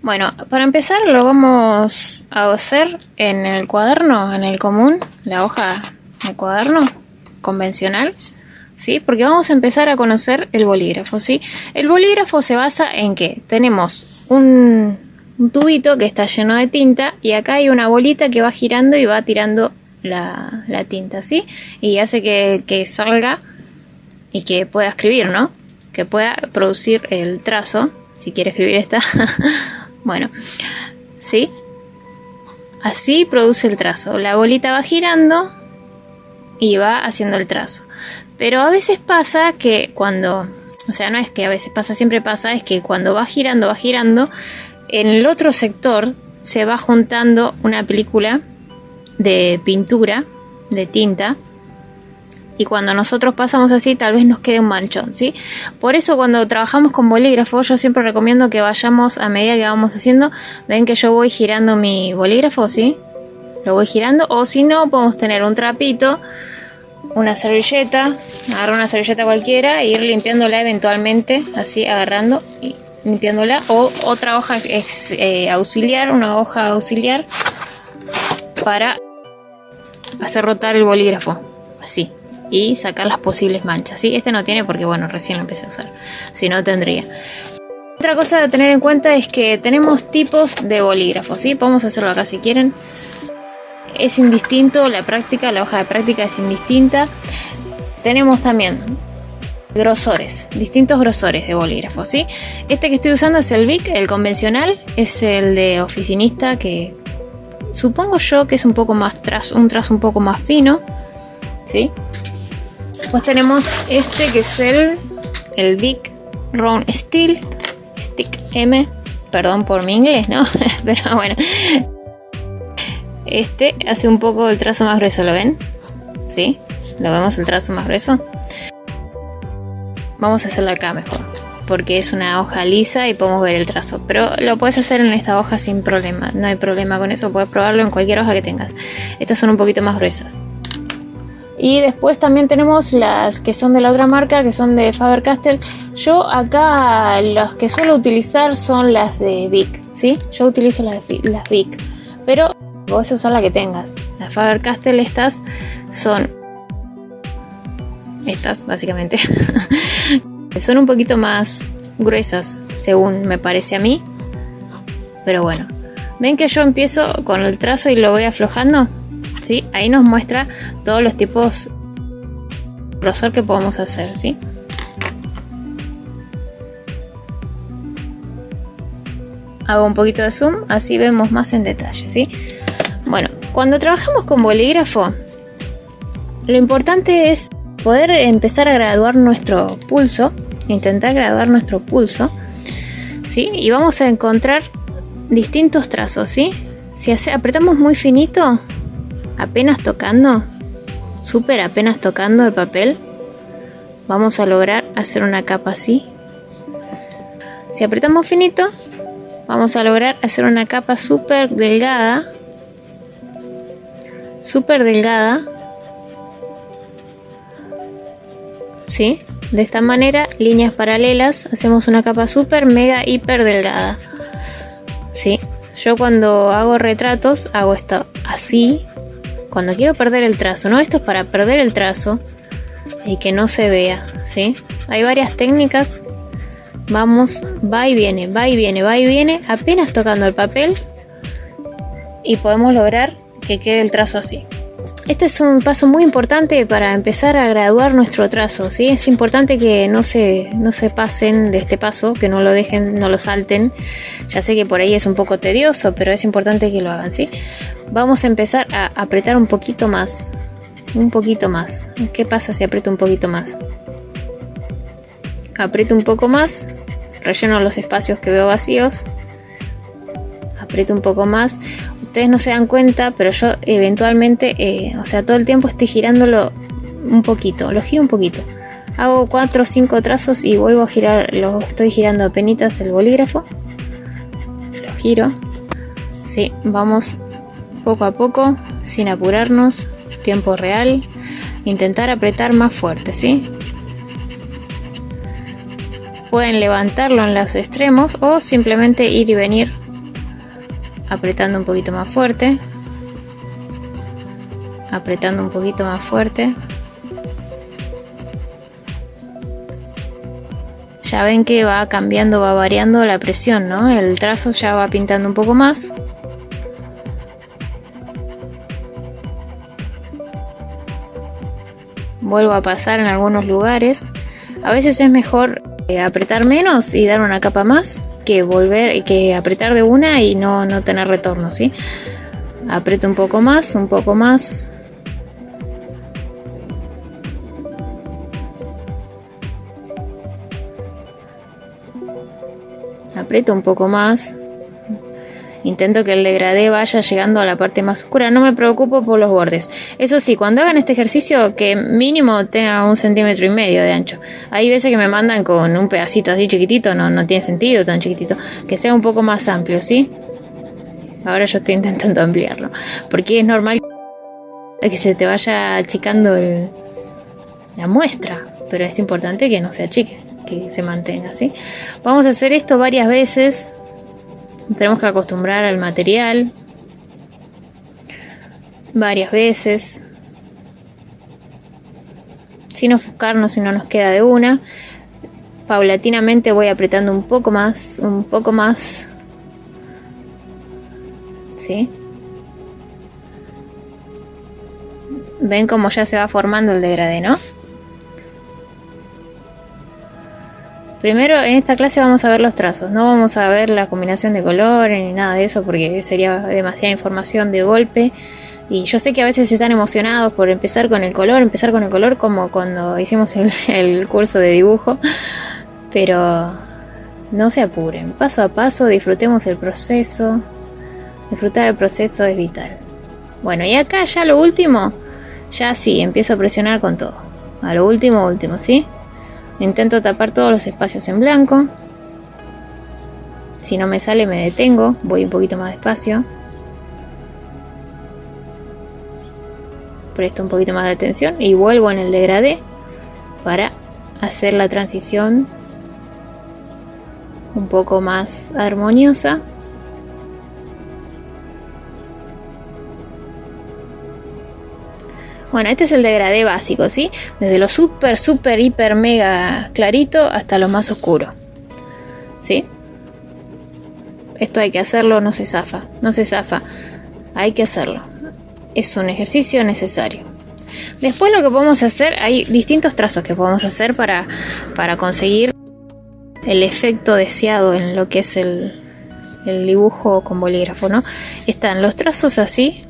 Bueno, para empezar lo vamos a hacer en el cuaderno, en el común, la hoja de cuaderno convencional, ¿sí? Porque vamos a empezar a conocer el bolígrafo, ¿sí? El bolígrafo se basa en que tenemos un tubito que está lleno de tinta y acá hay una bolita que va girando y va tirando la tinta, ¿sí? Y hace que salga y que pueda escribir, ¿no? Que pueda producir el trazo, si quiere escribir esta. Bueno, ¿sí? Así produce el trazo. La bolita va girando y va haciendo el trazo. Pero a veces pasa que cuando... O sea, no es que a veces pasa, siempre pasa, es que cuando va girando, en el otro sector se va juntando una película de pintura, de tinta, y cuando nosotros pasamos así tal vez nos quede un manchón, ¿sí? Por eso cuando trabajamos con bolígrafo yo siempre recomiendo que vayamos a medida que vamos haciendo. Ven que yo voy girando mi bolígrafo, ¿sí? Lo voy girando, o si no podemos tener un trapito, una servilleta, agarrar una servilleta cualquiera e ir limpiándola eventualmente, así agarrando y limpiándola, o otra hoja auxiliar, una hoja auxiliar para hacer rotar el bolígrafo, así, y sacar las posibles manchas, ¿sí? Este no tiene porque, bueno, recién lo empecé a usar, si no tendría. Otra cosa a tener en cuenta es que tenemos tipos de bolígrafos, ¿sí? Podemos hacerlo acá si quieren. Es indistinto la práctica, la hoja de práctica es indistinta. Tenemos también grosores, distintos grosores de bolígrafos, ¿sí? Este que estoy usando es el Bic, el convencional, es el de oficinista, que supongo yo que es un poco más un trazo un poco más fino, ¿sí? Después tenemos este que es el Bic Round Steel Stick M, perdón por mi inglés, ¿no? Pero bueno, este hace un poco el trazo más grueso, ¿lo ven? ¿Sí? ¿Lo vemos el trazo más grueso? Vamos a hacerlo acá mejor, porque es una hoja lisa y podemos ver el trazo. Pero lo puedes hacer en esta hoja sin problema, no hay problema con eso, puedes probarlo en cualquier hoja que tengas. Estas son un poquito más gruesas. Y después también tenemos las que son de la otra marca, que son de Faber-Castell. Yo acá las que suelo utilizar son las de Bic, ¿sí? Yo utilizo las Bic, pero podés usar la que tengas. Las Faber-Castell estas son... Estas, básicamente. Son un poquito más gruesas, según me parece a mí. Pero bueno. ¿Ven que yo empiezo con el trazo y lo voy aflojando? ¿Sí? Ahí nos muestra todos los tipos de grosor que podemos hacer, ¿sí? Hago un poquito de zoom, así vemos más en detalle, ¿sí? Bueno, cuando trabajamos con bolígrafo, lo importante es poder empezar a graduar nuestro pulso, intentar graduar nuestro pulso, ¿sí? Y vamos a encontrar distintos trazos, ¿sí? Si apretamos muy finito, apenas tocando, súper apenas tocando el papel, vamos a lograr hacer una capa así. Si apretamos finito, vamos a lograr hacer una capa súper delgada, ¿sí? De esta manera, líneas paralelas, hacemos una capa súper, mega, hiper delgada, ¿sí? Yo cuando hago retratos hago esto así, cuando quiero perder el trazo, ¿no? Esto es para perder el trazo y que no se vea, ¿sí? Hay varias técnicas, vamos, va y viene, apenas tocando el papel y podemos lograr que quede el trazo así. Este es un paso muy importante para empezar a graduar nuestro trazo, ¿sí? Es importante que no se pasen de este paso, que no lo dejen, no lo salten. Ya sé que por ahí es un poco tedioso, pero es importante que lo hagan, ¿sí? Vamos a empezar a apretar un poquito más. ¿Qué pasa si aprieto un poquito más? Aprieto un poco más, relleno los espacios que veo vacíos. Aprieto un poco más. Ustedes no se dan cuenta, pero yo eventualmente, todo el tiempo estoy girándolo un poquito, lo giro un poquito. Hago 4 o 5 trazos y vuelvo a girar, lo estoy girando apenitas el bolígrafo. Lo giro. Sí, vamos poco a poco, sin apurarnos, tiempo real. Intentar apretar más fuerte, ¿sí? pueden levantarlo en los extremos o simplemente ir y venir apretando un poquito más fuerte, apretando un poquito más fuerte. Ya ven que va cambiando, va variando la presión, ¿no? El trazo ya va pintando un poco más. Vuelvo a pasar en algunos lugares. A veces es mejor apretar menos y dar una capa más que apretar de una y no tener retorno, ¿sí? Aprieto un poco más, un poco más. Aprieto un poco más. Intento que el degradé vaya llegando a la parte más oscura. No me preocupo por los bordes. Eso sí, cuando hagan este ejercicio, que mínimo tenga 1,5 centímetros de ancho. Hay veces que me mandan con un pedacito así chiquitito. No tiene sentido tan chiquitito. Que sea un poco más amplio, ¿sí? Ahora yo estoy intentando ampliarlo. Porque es normal que se te vaya achicando la muestra. Pero es importante que no se achique, que se mantenga, ¿sí? Vamos a hacer esto varias veces. Tenemos que acostumbrar al material varias veces, sin ofuscarnos si no nos queda de una. Paulatinamente voy apretando un poco más, ¿sí? Ven cómo ya se va formando el degradé, ¿no? Primero en esta clase vamos a ver los trazos, no vamos a ver la combinación de colores ni nada de eso porque sería demasiada información de golpe. Y yo sé que a veces están emocionados por empezar con el color como cuando hicimos el curso de dibujo, pero no se apuren, paso a paso, disfrutemos el proceso. Disfrutar el proceso es vital. Bueno, y acá ya lo último, ya sí, empiezo a presionar con todo. A lo último, ¿sí? Intento tapar todos los espacios en blanco. Si no me sale me detengo, voy un poquito más despacio. Presto un poquito más de atención y vuelvo en el degradé para hacer la transición un poco más armoniosa. Bueno, este es el degradé básico, ¿sí? Desde lo súper, hiper, mega clarito hasta lo más oscuro, ¿sí? Esto hay que hacerlo, no se zafa. Hay que hacerlo. Es un ejercicio necesario. Después lo que podemos hacer, hay distintos trazos que podemos hacer para conseguir el efecto deseado en lo que es el dibujo con bolígrafo, ¿no? Están los trazos así.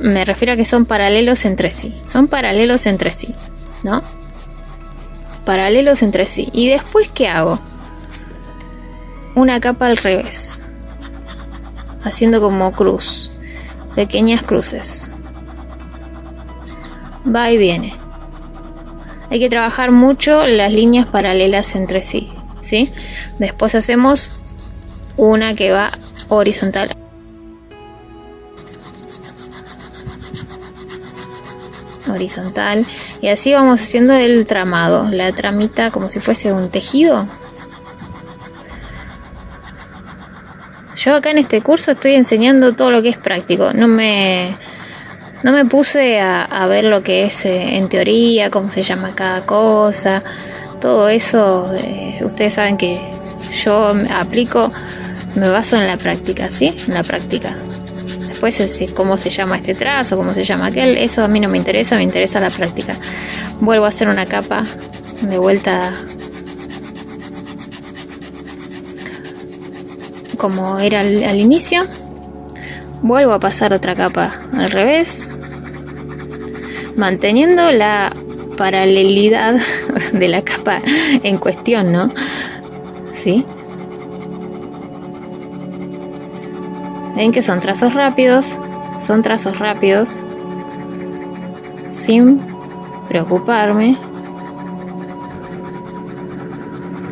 Me refiero a que son paralelos entre sí. ¿No? Paralelos entre sí. ¿Y después qué hago? Una capa al revés. Haciendo como cruz. Pequeñas cruces. Va y viene. Hay que trabajar mucho las líneas paralelas entre sí, ¿sí? Después hacemos una que va horizontal. Y así vamos haciendo el tramado, la tramita como si fuese un tejido. Yo acá en este curso estoy enseñando todo lo que es práctico, no me puse a ver lo que es en teoría, cómo se llama cada cosa, todo eso. Ustedes saben que yo aplico, me baso en la práctica, ¿sí? En la práctica. Después es cómo se llama este trazo, cómo se llama aquel, eso a mí no me interesa, me interesa la práctica. Vuelvo a hacer una capa de vuelta como era al inicio. Vuelvo a pasar otra capa al revés, manteniendo la paralelidad de la capa en cuestión, ¿no? ¿Sí? Ven que son trazos rápidos, sin preocuparme.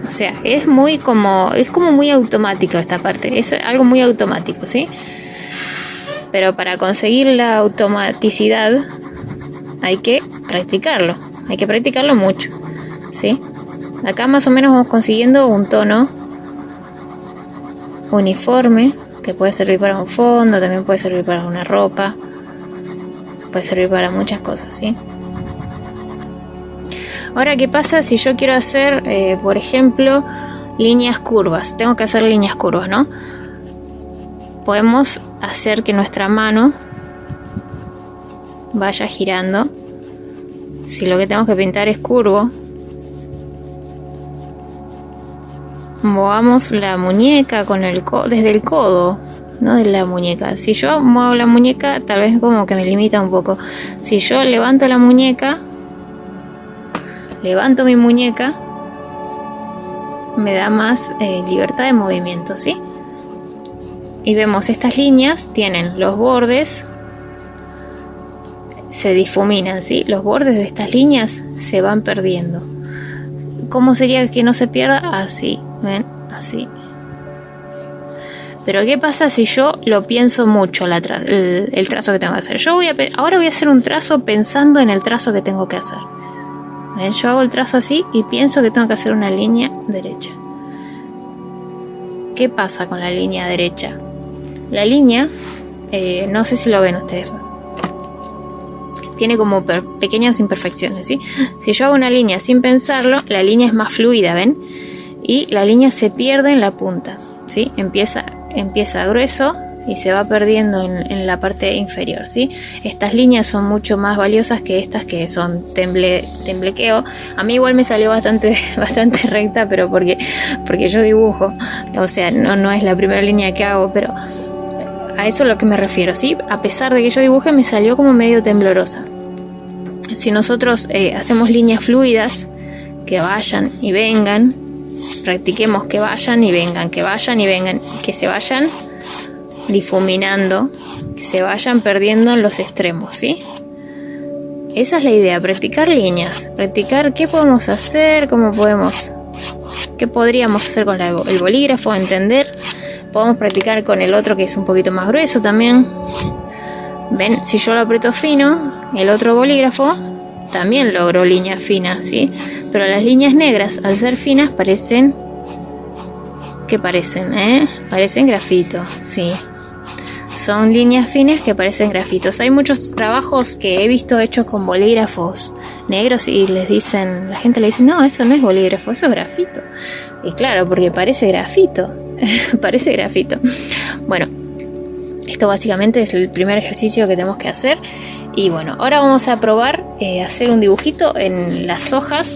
O sea, es como muy automático esta parte, es algo muy automático, ¿sí? Pero para conseguir la automaticidad hay que practicarlo mucho, ¿sí? Acá más o menos vamos consiguiendo un tono uniforme que puede servir para un fondo, también puede servir para una ropa, puede servir para muchas cosas, ¿sí? Ahora, ¿qué pasa si yo quiero hacer, por ejemplo, líneas curvas? Tengo que hacer líneas curvas, ¿no? Podemos hacer que nuestra mano vaya girando. Si lo que tenemos que pintar es curvo, movamos la muñeca con desde el codo, no de la muñeca. Si yo muevo la muñeca, tal vez como que me limita un poco. Si yo levanto la muñeca, levanto mi muñeca, me da más libertad de movimiento, ¿sí? Y vemos estas líneas, tienen los bordes, se difuminan, ¿sí? Los bordes de estas líneas se van perdiendo. ¿Cómo sería que no se pierda? Así, ¿ven? Así. Pero ¿qué pasa si yo lo pienso mucho, el trazo que tengo que hacer? Ahora voy a hacer un trazo pensando en el trazo que tengo que hacer. ¿Ven? Yo hago el trazo así y pienso que tengo que hacer una línea derecha. ¿Qué pasa con la línea derecha? La línea, no sé si lo ven ustedes, tiene como pequeñas imperfecciones, ¿sí? Si yo hago una línea sin pensarlo, la línea es más fluida, ¿ven? Y la línea se pierde en la punta, ¿sí? Empieza grueso y se va perdiendo en la parte inferior, ¿sí? Estas líneas son mucho más valiosas que estas que son temblequeo. A mí igual me salió bastante recta, pero porque yo dibujo. O sea, no es la primera línea que hago, pero a eso es a lo que me refiero, ¿sí? A pesar de que yo dibuje, me salió como medio temblorosa. Si nosotros hacemos líneas fluidas, que vayan y vengan, practiquemos que vayan y vengan, que se vayan difuminando, que se vayan perdiendo en los extremos, ¿sí? Esa es la idea, practicar líneas, practicar qué podemos hacer, qué podríamos hacer con el bolígrafo, entender. Podemos practicar con el otro que es un poquito más grueso también. Ven, si yo lo aprieto fino, el otro bolígrafo también logró líneas finas, ¿sí? Pero las líneas negras, al ser finas, parecen... ¿Qué parecen, Parecen grafito, sí. Son líneas finas que parecen grafitos. Hay muchos trabajos que he visto hechos con bolígrafos negros y la gente le dice, no, eso no es bolígrafo, eso es grafito. Y claro, porque parece grafito. Parece grafito. Bueno, esto básicamente es el primer ejercicio que tenemos que hacer. Y bueno, ahora vamos a probar hacer un dibujito en las hojas